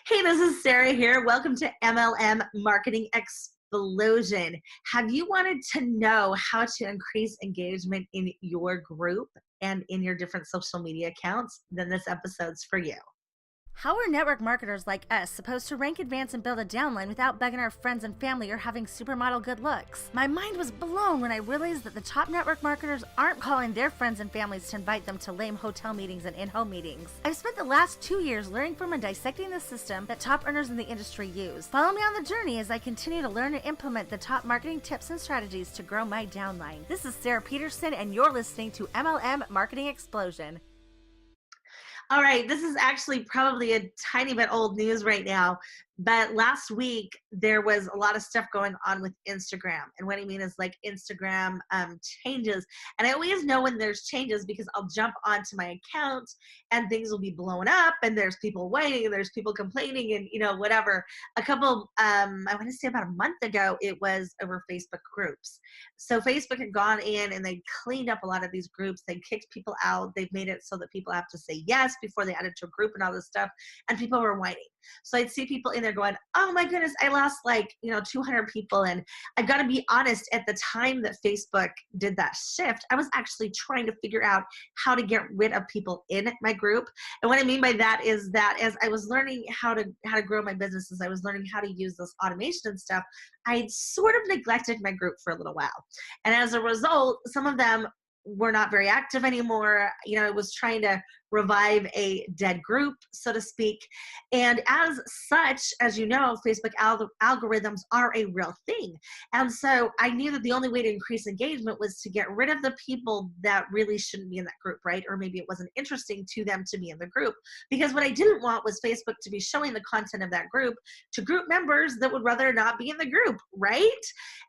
Hey, this is Sarah here. Welcome to MLM Marketing Explosion. Have you wanted to know how to increase engagement in your group and in your different social media accounts? Then this episode's for you. How are network marketers like us supposed to rank, advance, and build a downline without begging our friends and family or having supermodel good looks? My mind was blown when I realized that the top network marketers aren't calling their friends and families to invite them to lame hotel meetings and in-home meetings. I've spent the last 2 years learning from and dissecting the system that top earners in the industry use. Follow me on the journey as I continue to learn and implement the top marketing tips and strategies to grow my downline. This is Sarah Peterson, and you're listening to MLM Marketing Explosion. All right, this is actually probably a tiny bit old news right now, but last week there was a lot of stuff going on with Instagram. And what I mean is like Instagram changes. And I always know when there's changes because I'll jump onto my account and things will be blown up and there's people waiting and there's people complaining and, whatever. I want to say about a month ago, it was over Facebook groups. So Facebook had gone in and they cleaned up a lot of these groups. They kicked people out. They've made it so that people have to say yes before they add it to a group and all this stuff. And people were whining. So I'd see people in there going, oh my goodness, I lost 200 people. And I've got to be honest, at the time that Facebook did that shift, I was actually trying to figure out how to get rid of people in my group. And what I mean by that is that as I was learning how to grow my business, as I was learning how to use this automation and stuff, I'd sort of neglected my group for a little while. And as a result, some of them were not very active anymore. I was trying to revive a dead group, so to speak. And as such, as you know, Facebook algorithms are a real thing. And so I knew that the only way to increase engagement was to get rid of the people that really shouldn't be in that group, right? Or maybe it wasn't interesting to them to be in the group. Because what I didn't want was Facebook to be showing the content of that group to group members that would rather not be in the group, right?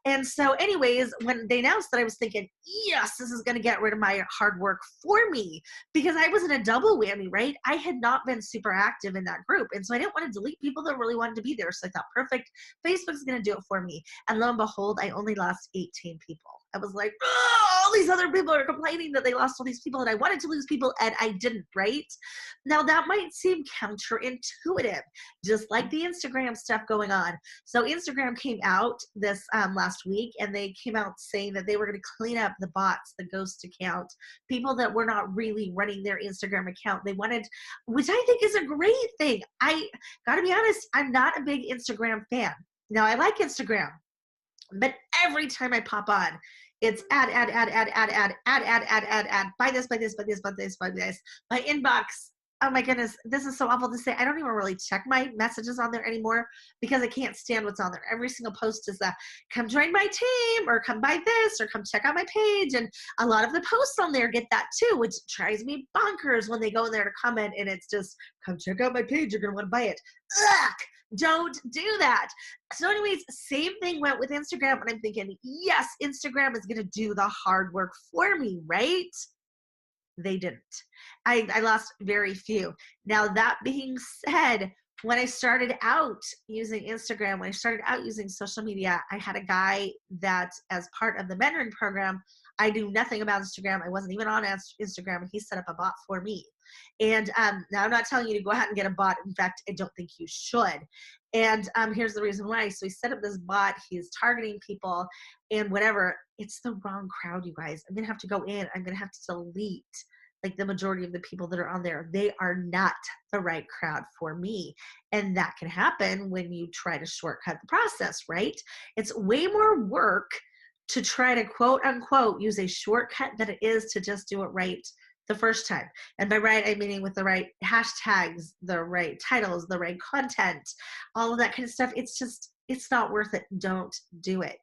And so anyways, when they announced that, I was thinking, yes, this is going to get rid of my hard work for me, because I was in a double whammy, right? I had not been super active in that group. And so I didn't want to delete people that really wanted to be there. So I thought, perfect, Facebook's going to do it for me. And lo and behold, I only lost 18 people. I was like, oh, all these other people are complaining that they lost all these people and I wanted to lose people and I didn't, right? Now that might seem counterintuitive, just like the Instagram stuff going on. So Instagram came out this last week and they came out saying that they were going to clean up the bots, the ghost account, people that were not really running their Instagram account. They wanted, which I think is a great thing. I got to be honest, I'm not a big Instagram fan. Now I like Instagram, but every time I pop on, it's add, buy this, buy this, buy this, buy this, buy this. My inbox, oh my goodness, this is so awful to say. I don't even really check my messages on there anymore because I can't stand what's on there. Every single post is come join my team or come buy this or come check out my page. And a lot of the posts on there get that too, which drives me bonkers when they go in there to comment and it's just, come check out my page, you're going to want to buy it. Ugh! Don't do that. So anyways, same thing went with Instagram. And I'm thinking, yes, Instagram is going to do the hard work for me, right? They didn't. I lost very few. Now, that being said, when I started out using Instagram, when I started out using social media, I had a guy that as part of the mentoring program, I knew nothing about Instagram. I wasn't even on Instagram, and he set up a bot for me. And now I'm not telling you to go out and get a bot. In fact, I don't think you should. And here's the reason why. So he set up this bot. He's targeting people and whatever. It's the wrong crowd, you guys. I'm going to have to go in. I'm going to have to delete like the majority of the people that are on there. They are not the right crowd for me. And that can happen when you try to shortcut the process, right? It's way more work to try to quote unquote use a shortcut than it is to just do it right the first time. And by right, I'm meaning with the right hashtags, the right titles, the right content, all of that kind of stuff. It's not worth it. Don't do it.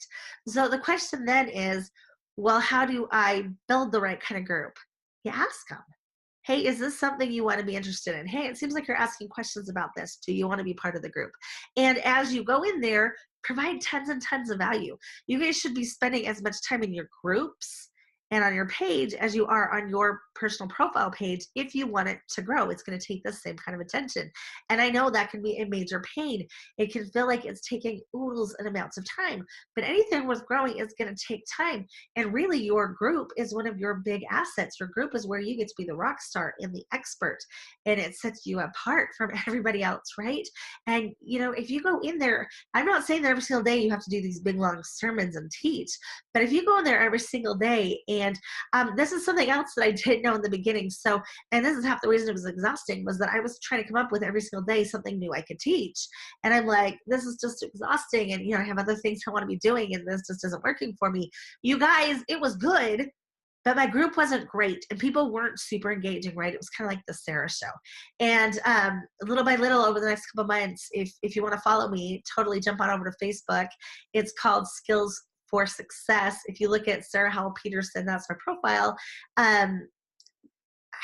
So the question then is, well, how do I build the right kind of group? You ask them, hey, is this something you want to be interested in? Hey, it seems like you're asking questions about this. Do you want to be part of the group? And as you go in there, provide tons and tons of value. You guys should be spending as much time in your groups and on your page as you are on your personal profile page if you want it to grow. It's going to take the same kind of attention. And I know that can be a major pain. It can feel like it's taking oodles and amounts of time, but anything worth growing is going to take time. And really, your group is one of your big assets. Your group is where you get to be the rock star and the expert, and it sets you apart from everybody else, right? And, if you go in there, I'm not saying that every single day you have to do these big long sermons and teach, but if you go in there every single day, and this is something else that I didn't know in the beginning. So, and this is half the reason it was exhausting, was that I was trying to come up with every single day something new I could teach. And I'm like, this is just exhausting. And, I have other things I want to be doing, and this just isn't working for me. You guys, it was good, but my group wasn't great and people weren't super engaging, right? It was kind of like the Sarah show. And little by little over the next couple of months, if you want to follow me, totally jump on over to Facebook. It's called Skills for Success. If you look at Sarah Howell Peterson, that's my profile.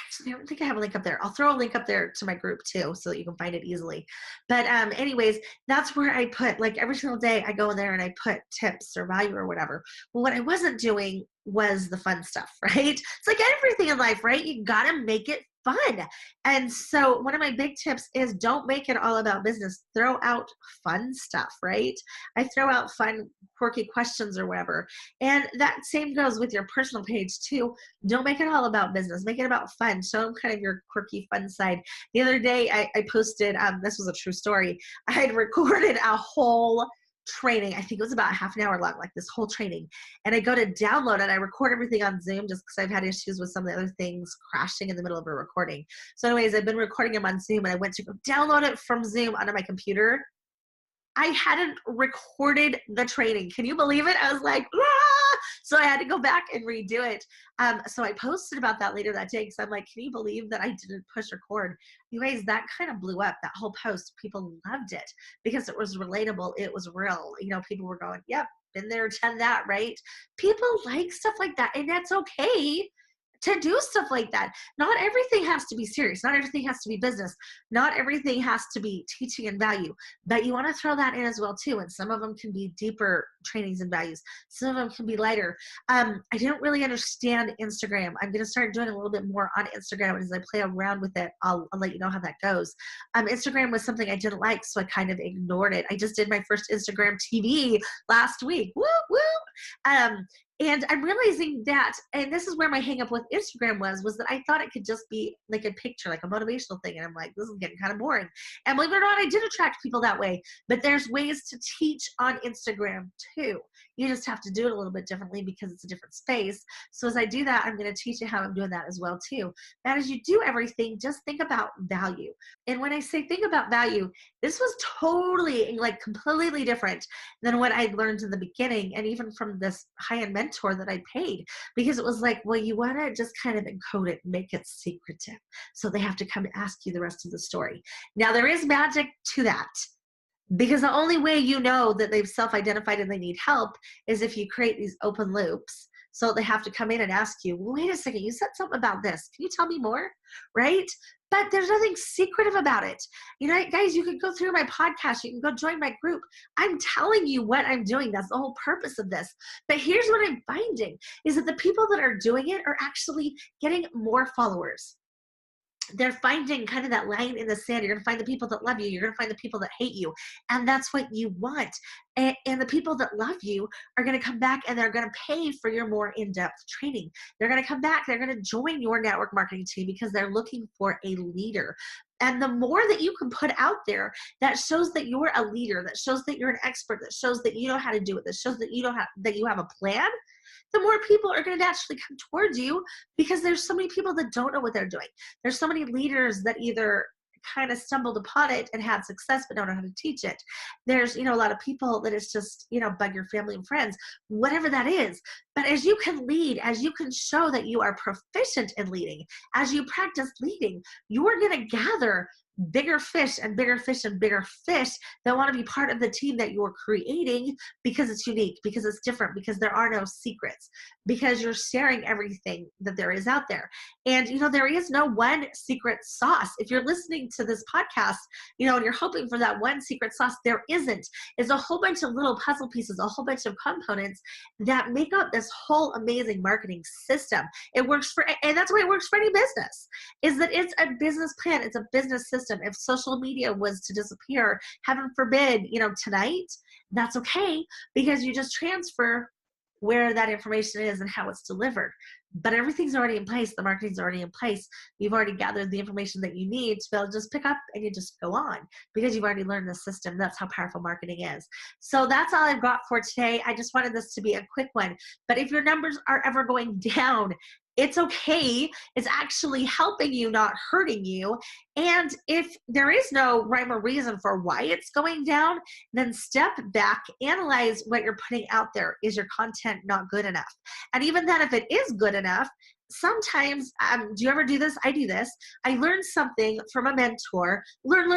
Actually, I don't think I have a link up there. I'll throw a link up there to my group too, so that you can find it easily. But anyways, that's where I put, like, every single day I go in there and I put tips or value or whatever. Well, what I wasn't doing was the fun stuff, right? It's like everything in life, right? You got to make it fun. And so one of my big tips is don't make it all about business. Throw out fun stuff, right? I throw out fun, quirky questions or whatever. And that same goes with your personal page too. Don't make it all about business. Make it about fun. Show them kind of your quirky, fun side. The other day I posted, this was a true story. I had recorded a whole training. I think it was about half an hour long, like this whole training. And I go to download it. I record everything on Zoom just because I've had issues with some of the other things crashing in the middle of a recording. So anyways, I've been recording them on Zoom, and I went to go download it from Zoom onto my computer. I hadn't recorded the training. Can you believe it? I was like, ah! So I had to go back and redo it. So I posted about that later that day because I'm like, can you believe that I didn't push record? You guys, that kind of blew up, that whole post. People loved it because it was relatable. It was real. People were going, yep, been there, done that, right? People like stuff like that, and that's okay to do stuff like that. Not everything has to be serious. Not everything has to be business. Not everything has to be teaching and value, but you want to throw that in as well too. And some of them can be deeper trainings and values. Some of them can be lighter. I didn't really understand Instagram. I'm going to start doing a little bit more on Instagram. As I play around with it, I'll let you know how that goes. Instagram was something I didn't like, so I kind of ignored it. I just did my first Instagram TV last week. Woo, woo. And I'm realizing that, and this is where my hang up with Instagram was that I thought it could just be like a picture, like a motivational thing. And I'm like, this is getting kind of boring. And believe it or not, I did attract people that way. But there's ways to teach on Instagram too. You just have to do it a little bit differently because it's a different space. So as I do that, I'm going to teach you how I'm doing that as well too. And as you do everything, just think about value. And when I say think about value, this was totally like completely different than what I'd learned in the beginning, and even from this high-end mentor that I paid, because it was like, well, you want to just kind of encode it, make it secretive, so they have to come ask you the rest of the story. Now, there is magic to that, because the only way you know that they've self-identified and they need help is if you create these open loops. So they have to come in and ask you, well, wait a second, you said something about this. Can you tell me more? Right? But there's nothing secretive about it. Guys, you can go through my podcast. You can go join my group. I'm telling you what I'm doing. That's the whole purpose of this. But here's what I'm finding is that the people that are doing it are actually getting more followers. They're finding kind of that line in the sand. You're going to find the people that love you. You're going to find the people that hate you. And that's what you want. And the people that love you are going to come back and they're going to pay for your more in-depth training. They're going to come back. They're going to join your network marketing team because they're looking for a leader. And the more that you can put out there that shows that you're a leader, that shows that you're an expert, that shows that you know how to do it, that shows that you have a plan, the more people are going to naturally come towards you, because there's so many people that don't know what they're doing. There's so many leaders that either kind of stumbled upon it and had success but don't know how to teach it. There's, a lot of people that it's just, bug your family and friends, whatever that is. But as you can lead, as you can show that you are proficient in leading, as you practice leading, you're going to gather bigger fish and bigger fish and bigger fish that want to be part of the team that you're creating, because it's unique, because it's different, because there are no secrets, because you're sharing everything that there is out there. And, there is no one secret sauce. If you're listening to this podcast, and you're hoping for that one secret sauce, there isn't. It's a whole bunch of little puzzle pieces, a whole bunch of components that make up this whole amazing marketing system. And that's why it works for any business, is that it's a business plan. It's a business system. If social media was to disappear, heaven forbid, tonight, that's okay, because you just transfer where that information is and how it's delivered. But everything's already in place. The marketing's already in place. You've already gathered the information that you need to be able to just pick up and you just go on, because you've already learned the system. That's how powerful marketing is. So that's all I've got for today. I just wanted this to be a quick one. But if your numbers are ever going down, it's okay. It's actually helping you, not hurting you. And if there is no rhyme or reason for why it's going down, then step back, analyze what you're putting out there. Is your content not good enough? And even then, if it is good enough, sometimes, do you ever do this? I do this. I learn something from a mentor. Learn.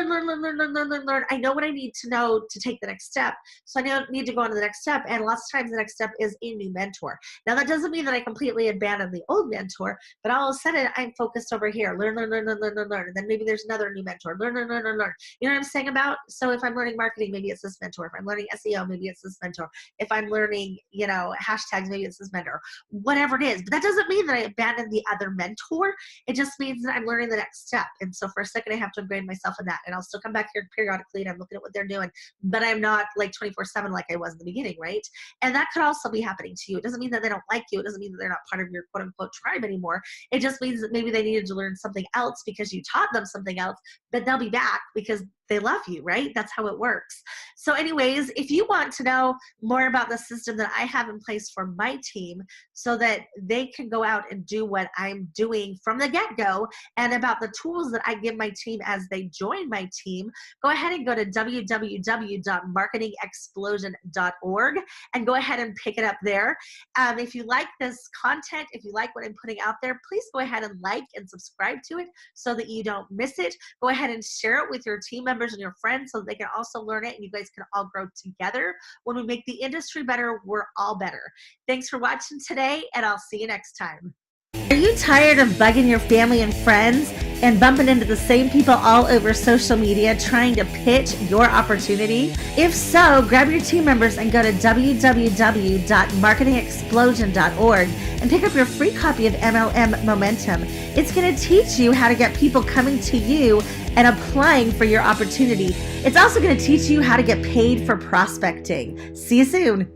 I know what I need to know to take the next step. So I need to go on to the next step. And lots of times the next step is a new mentor. Now that doesn't mean that I completely abandon the old mentor, but all of a sudden I'm focused over here. Learn. And then maybe there's another new mentor. Learn. You know what I'm saying about? So if I'm learning marketing, maybe it's this mentor. If I'm learning SEO, maybe it's this mentor. If I'm learning, hashtags, maybe it's this mentor. Whatever it is. But that doesn't mean that I abandon the other mentor. It just means that I'm learning the next step. And so for a second, I have to ingrain myself in that. And I'll still come back here periodically and I'm looking at what they're doing, but I'm not like 24/7 like I was in the beginning, right? And that could also be happening to you. It doesn't mean that they don't like you. It doesn't mean that they're not part of your quote unquote tribe anymore. It just means that maybe they needed to learn something else because you taught them something else, but they'll be back because they love you, right? That's how it works. So anyways, if you want to know more about the system that I have in place for my team so that they can go out and do what I'm doing from the get-go, and about the tools that I give my team as they join my team, go ahead and go to www.marketingexplosion.org and go ahead and pick it up there. If you like this content, if you like what I'm putting out there, please go ahead and like and subscribe to it so that you don't miss it. Go ahead and share it with your team members and your friends so they can also learn it and you guys can all grow together. When we make the industry better, we're all better. Thanks for watching today, and I'll see you next time. Are you tired of bugging your family and friends and bumping into the same people all over social media trying to pitch your opportunity? If so, grab your team members and go to www.marketingexplosion.org and pick up your free copy of MLM Momentum. It's going to teach you how to get people coming to you and applying for your opportunity. It's also going to teach you how to get paid for prospecting. See you soon.